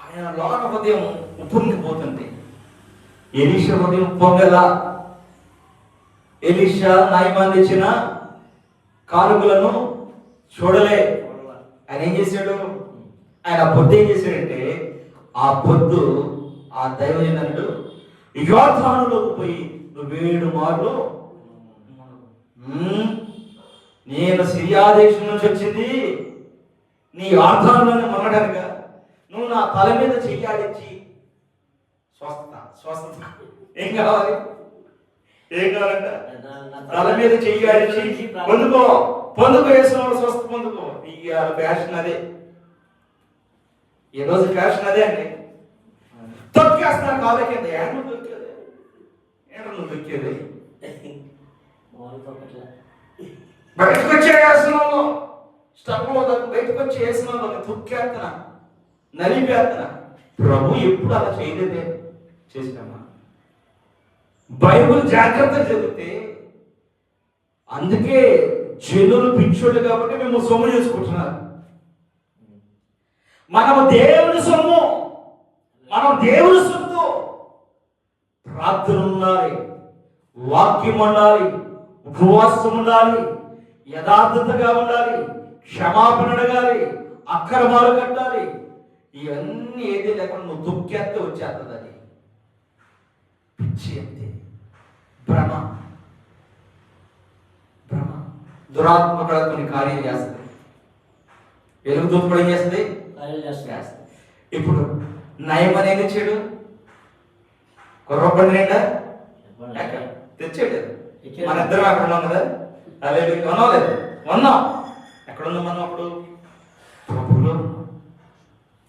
ఆయన లోన హృదయం ఉప్పొంగిపోతుంది. ఎలీషా హృదయం పొంగల. ఎలీషా నాయమాన్ తెచ్చిన కానుకలను చూడలే. ఆయన ఏం చేశాడు? ఆయన పొద్దు ఏం చేశాడంటే, ఆ పొద్దు ఆ దైవజనుడు యోర్దానులోకి పోయి, నువ్వు 7 మార్లు నేను సిరియా దేశం నుంచి వచ్చింది నీ యోర్దానులోనే మునగడానిగా, నువ్వు నా తల మీద చెయ్యాడించి స్వస్థత ఏం కావాలి? ఏం కావాలంట? తల మీద చెయ్యాడించి పొందుకో వేసిన వాళ్ళు స్వస్థ పొందుకో. ఈ ఫ్యాషన్ అదే, ఈ రోజు ఫ్యాషన్ అదే అండి. తొక్కేస్తున్నా కాళ్ళ కింద. నువ్వు దొక్కేది బయటకు వచ్చే వేస్తున్నాను, స్టవ్లో బయటకు వచ్చి వేస్తున్నాను, తొక్కేస్తున్నా, నలిపేస్తున్నా. ప్రభు ఎప్పుడు అలా చేయలేదే. చేసినామా? బైబుల్ జాగ్రత్త చదివితే, అందుకే జనులు పిచ్చోళ్ళు కాబట్టి మేము సొమ్ము చేసుకుంటున్నారు. మనము దేవుని సొమ్ము, మనం దేవుని సొమ్ము. ప్రార్థన ఉండాలి, వాక్యం ఉండాలి, ఉపవాసం ఉండాలి, యథార్థతగా ఉండాలి, క్షమాపణ అడగాలి, అక్రమాలు కట్టాలి. ఇవన్నీ ఏది లేకుండా నువ్వు దుఃఖేస్తే వచ్చేస్తుంది. అది పిచ్చి, అంతే. భ్రమ దురాత్మ కూడా కొన్ని కార్యాలు చేస్తుంది. వెలుగు దూత కూడా ఏం చేస్తుంది? ఇప్పుడు నయమని ఏం తెచ్చాడు? కుర్రబండి నిండా తెచ్చాడు. మన ఇద్దరం అక్కడ ఉన్నాం కదా, అదే ఉన్నాం లేదు? ఉన్నాం. ఎక్కడ ఉన్నాం మనం అప్పుడు? ప్రభువులో.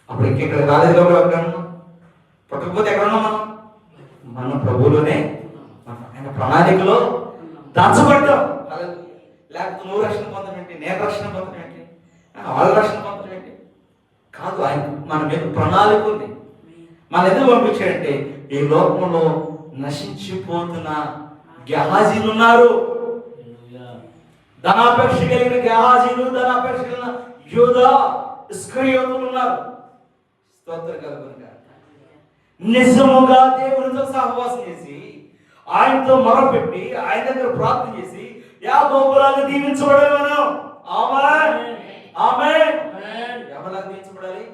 అప్పుడు ఇక్కడ కాలేజీలో కూడా ఎక్కడ ఉన్నాం? పుట్టకపోతే ఎక్కడ ఉన్నాం మనం? మనం ప్రభువులోనే, ఆయన ప్రణాళికలో దాచబడ్డాం. లేకపోతే నువ్వు రక్షణ పొందడం ఏంటి, నేను రక్షణ పొందడం ఏంటి, వాళ్ళ రక్షణ పొందడం ఏంటి? కాదు, ఆయన మన మీద ప్రణాళిక ఉంది. మన ఎందుకు పంపించాడంటే, ఈ లోకంలో నశించిపోతున్న గెహాజీలు ఉన్నారు. ధనాపేక్ష కలిగిన గెహాజీలు, ధనాపేక్ష కలిగిన యూదా ఇస్కరియోతులు ఉన్నారు. స్తోత్రం కలుగునుగా. నిజముగా దేవునితో సహవాసం చేసి, ఆయనతో మొరపెట్టి, ఆయన దగ్గర ప్రార్థన చేసి యాకోబులాగా దీవించబడాలి మనం. ఆమేన్, ఆమేన్. ఎవలాగా దీవించబడాలి?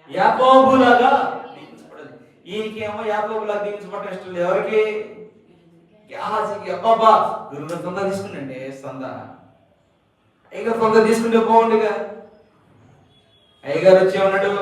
యాకోబులాగా దీవించబడాలి. ఈయనకేమో యాకోబులాగా దీవించబడటం ఇష్టం లేదు. ఎవరికి? అబ్బాబా గురువుల తొందర తీసుకుండండి, అయ్యగారు తొందర తీసుకుంటే బాగుండుగా. అయ్యగారు వచ్చేమన్నాడు,